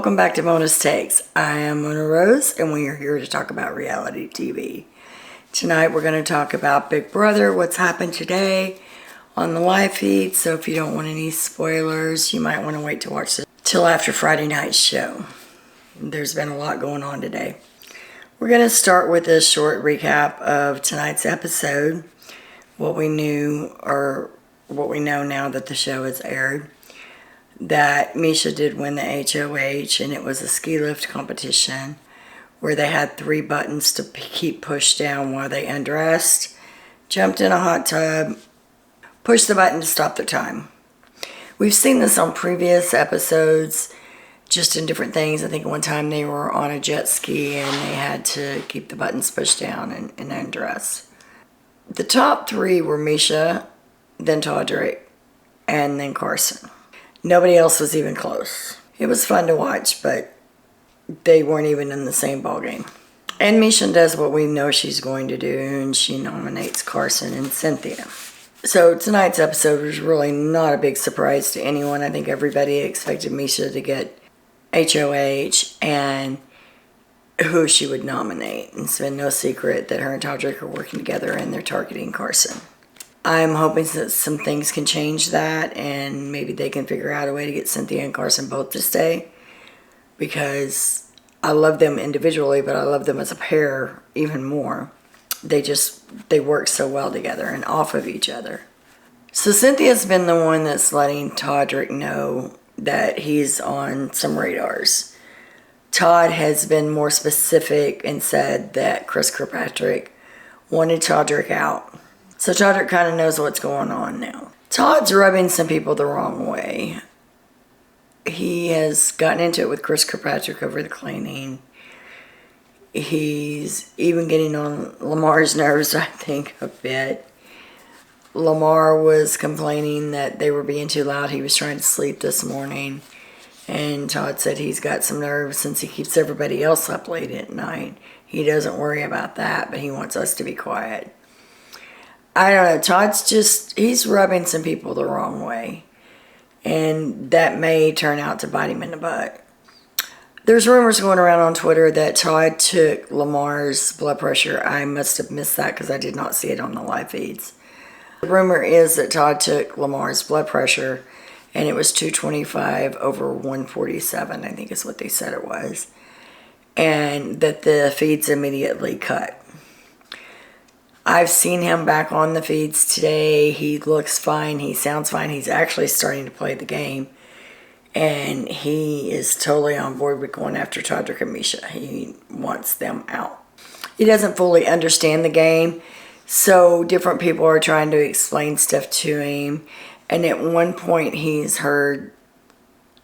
welcome back to Mona's Takes. I am Mona Rose, and we are here to talk about reality TV. Tonight we're going to talk about Big Brother, what's happened today on the live feed. So if you don't want any spoilers, you might want to wait to watch this till after Friday night's show. There's been a lot going on today. We're going to start with a short recap of tonight's episode, what we knew or what we know now that the show has aired. That Misha did win the HOH, and it was a ski lift competition where they had 3 buttons to keep pushed down while they undressed, jumped in a hot tub, pushed the button to stop their time. We've seen this on previous episodes, just in different things. I think one time they were on a jet ski and they had to keep the buttons pushed down and undress. The top 3 were Misha, then Todrick, and then Carson. Nobody else was even close. It was fun to watch, but they weren't even in the same ballgame. And Misha does what we know she's going to do, and she nominates Carson and Cynthia. So tonight's episode was really not a big surprise to anyone. I think everybody expected Misha to get HOH and who she would nominate. It's been no secret that her and Todrick are working together and they're targeting Carson. I'm hoping that some things can change that, and maybe they can figure out a way to get Cynthia and Carson both to stay, because I love them individually, but I love them as a pair even more. They work so well together and off of each other. So Cynthia's been the one that's letting Todrick know that he's on some radars. Todd has been more specific and said that Chris Kirkpatrick wanted Todrick out. So Todrick kind of knows what's going on now. Todd's rubbing some people the wrong way. He has gotten into it with Chris Kirkpatrick over the cleaning. He's even getting on Lamar's nerves, I think, a bit. Lamar was complaining that they were being too loud. He was trying to sleep this morning. And Todd said he's got some nerves since he keeps everybody else up late at night. He doesn't worry about that, but he wants us to be quiet. I don't know, he's rubbing some people the wrong way. And that may turn out to bite him in the butt. There's rumors going around on Twitter that Todd took Lamar's blood pressure. I must have missed that because I did not see it on the live feeds. The rumor is that Todd took Lamar's blood pressure, and it was 225 over 147, I think is what they said it was. And that the feeds immediately cut. I've seen him back on the feeds today. He looks fine. He sounds fine. He's actually starting to play the game. And he is totally on board with going after Todrick and Misha. He wants them out. He doesn't fully understand the game, so different people are trying to explain stuff to him. And at one point he's heard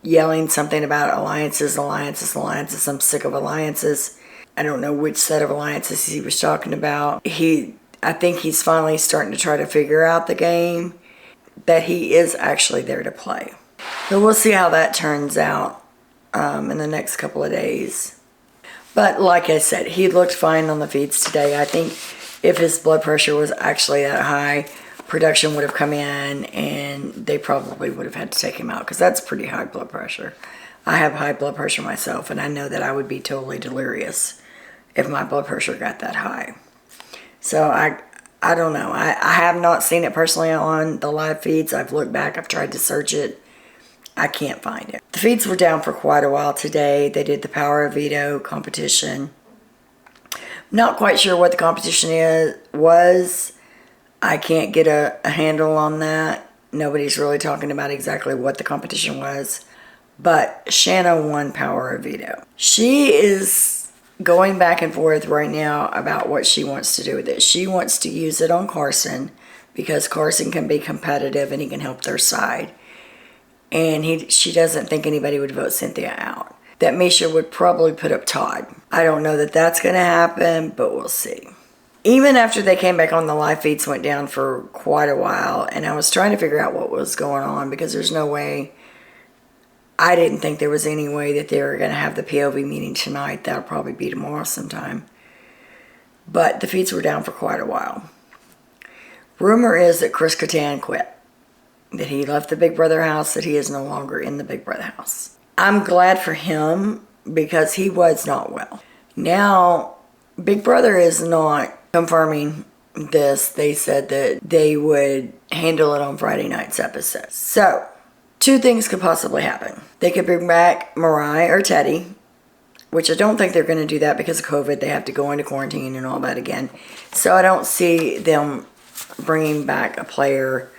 yelling something about alliances. I'm sick of alliances. I don't know which set of alliances he was talking about. I think he's finally starting to try to figure out the game, that he is actually there to play. So we'll see how that turns out in the next couple of days. But like I said, he looked fine on the feeds today. I think if his blood pressure was actually that high, production would have come in and they probably would have had to take him out, because that's pretty high blood pressure. I have high blood pressure myself, and I know that I would be totally delirious if my blood pressure got that high. So I don't know. I have not seen it personally on the live feeds. I've looked back. I've tried to search it. I can't find it. The feeds were down for quite a while today. They did the Power of Veto competition. Not quite sure what the competition was. I can't get a handle on that. Nobody's really talking about exactly what the competition was. But Shanna won Power of Veto. She is going back and forth right now about what she wants to do with it. She wants to use it on Carson because Carson can be competitive and he can help their side. And she doesn't think anybody would vote Cynthia out. That Misha would probably put up Todd. I don't know that that's going to happen, but we'll see. Even after they came back on, the live feeds went down for quite a while, and I was trying to figure out what was going on, because there's no way, I didn't think there was any way that they were going to have the POV meeting tonight. That'll probably be tomorrow sometime. But the feeds were down for quite a while. Rumor is that Chris Kattan quit. That he left the Big Brother house, that he is no longer in the Big Brother house. I'm glad for him because he was not well. Now, Big Brother is not confirming this. They said that they would handle it on Friday night's episode. So, two things could possibly happen. They could bring back Mariah or Teddy, which I don't think they're going to do that because of COVID. They have to go into quarantine and all that again. So I don't see them bringing back a player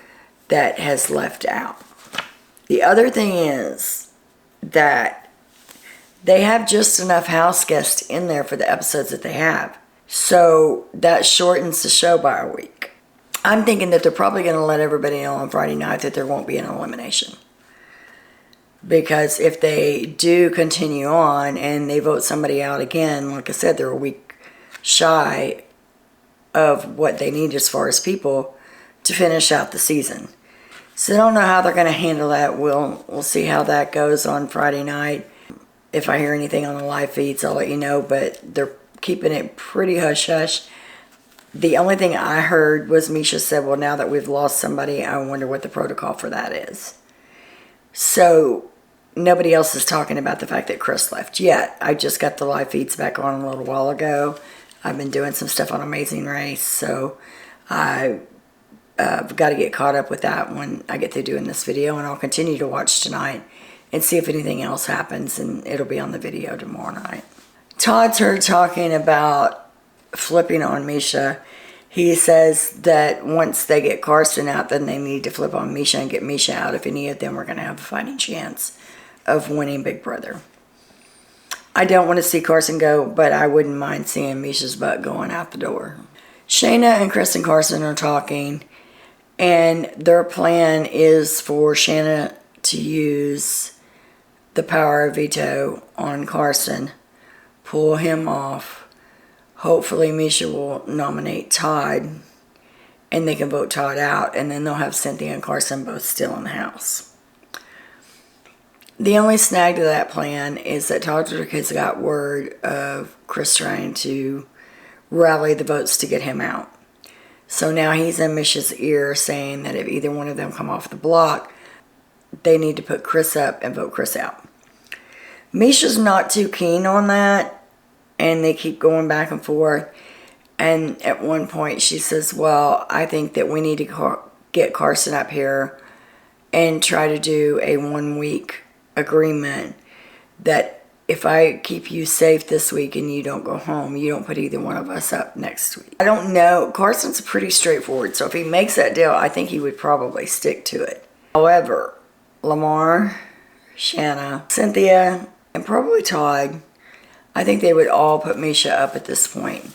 that has left out. The other thing is that they have just enough house guests in there for the episodes that they have. So that shortens the show by a week. I'm thinking that they're probably going to let everybody know on Friday night that there won't be an elimination. Because if they do continue on and they vote somebody out again, like I said, they're a week shy of what they need as far as people to finish out the season. So I don't know how they're going to handle that. We'll see how that goes on Friday night. If I hear anything on the live feeds, I'll let you know. But they're keeping it pretty hush-hush. The only thing I heard was Misha said, well, now that we've lost somebody, I wonder what the protocol for that is. So nobody else is talking about the fact that Chris left yet. I just got the live feeds back on a little while ago. I've been doing some stuff on Amazing Race, so I've got to get caught up with that when I get through doing this video, and I'll continue to watch tonight and see if anything else happens, and it'll be on the video tomorrow night. Todd's heard talking about flipping on Misha. He says that once they get Carson out, then they need to flip on Misha and get Misha out if any of them are going to have a fighting chance of winning Big Brother. I don't want to see Carson go, but I wouldn't mind seeing Misha's butt going out the door. Shayna and Chris and Carson are talking, and their plan is for Shayna to use the power of veto on Carson, pull him off. Hopefully Misha will nominate Todd, and they can vote Todd out, and then they'll have Cynthia and Carson both still in the house. The only snag to that plan is that Todrick has got word of Chris trying to rally the votes to get him out. So now he's in Misha's ear saying that if either one of them come off the block, they need to put Chris up and vote Chris out. Misha's not too keen on that, and they keep going back and forth. And at one point she says, well, I think that we need to get Carson up here and try to do a 1 week agreement that if I keep you safe this week and you don't go home, you don't put either one of us up next week. I don't know. Carson's pretty straightforward, so if he makes that deal, I think he would probably stick to it. However, Lamar, Shanna, Cynthia, and probably Todd, I think they would all put Misha up at this point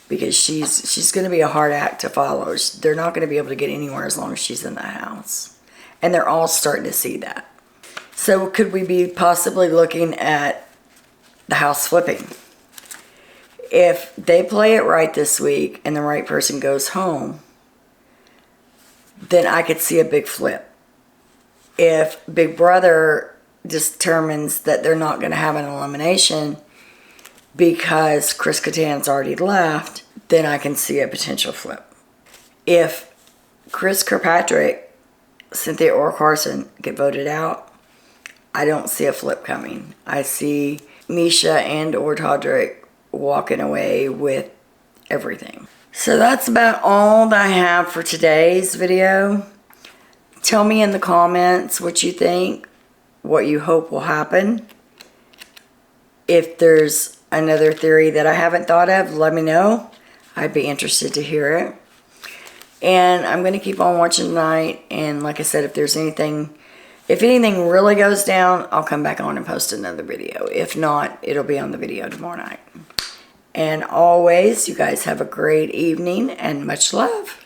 because she's going to be a hard act to follow. They're not going to be able to get anywhere as long as she's in the house. And they're all starting to see that. So could we be possibly looking at the house flipping? If they play it right this week and the right person goes home, then I could see a big flip. If Big Brother determines that they're not going to have an elimination because Chris Kattan's already left, then I can see a potential flip. If Chris Kirkpatrick, Cynthia or Carson get voted out, I don't see a flip coming. I see Misha and or Todrick walking away with everything. So that's about all that I have for today's video. Tell me in the comments what you think, what you hope will happen. If there's another theory that I haven't thought of, let me know. I'd be interested to hear it. And I'm going to keep on watching tonight. And like I said, if anything really goes down, I'll come back on and post another video. If not, it'll be on the video tomorrow night. And always, you guys have a great evening and much love.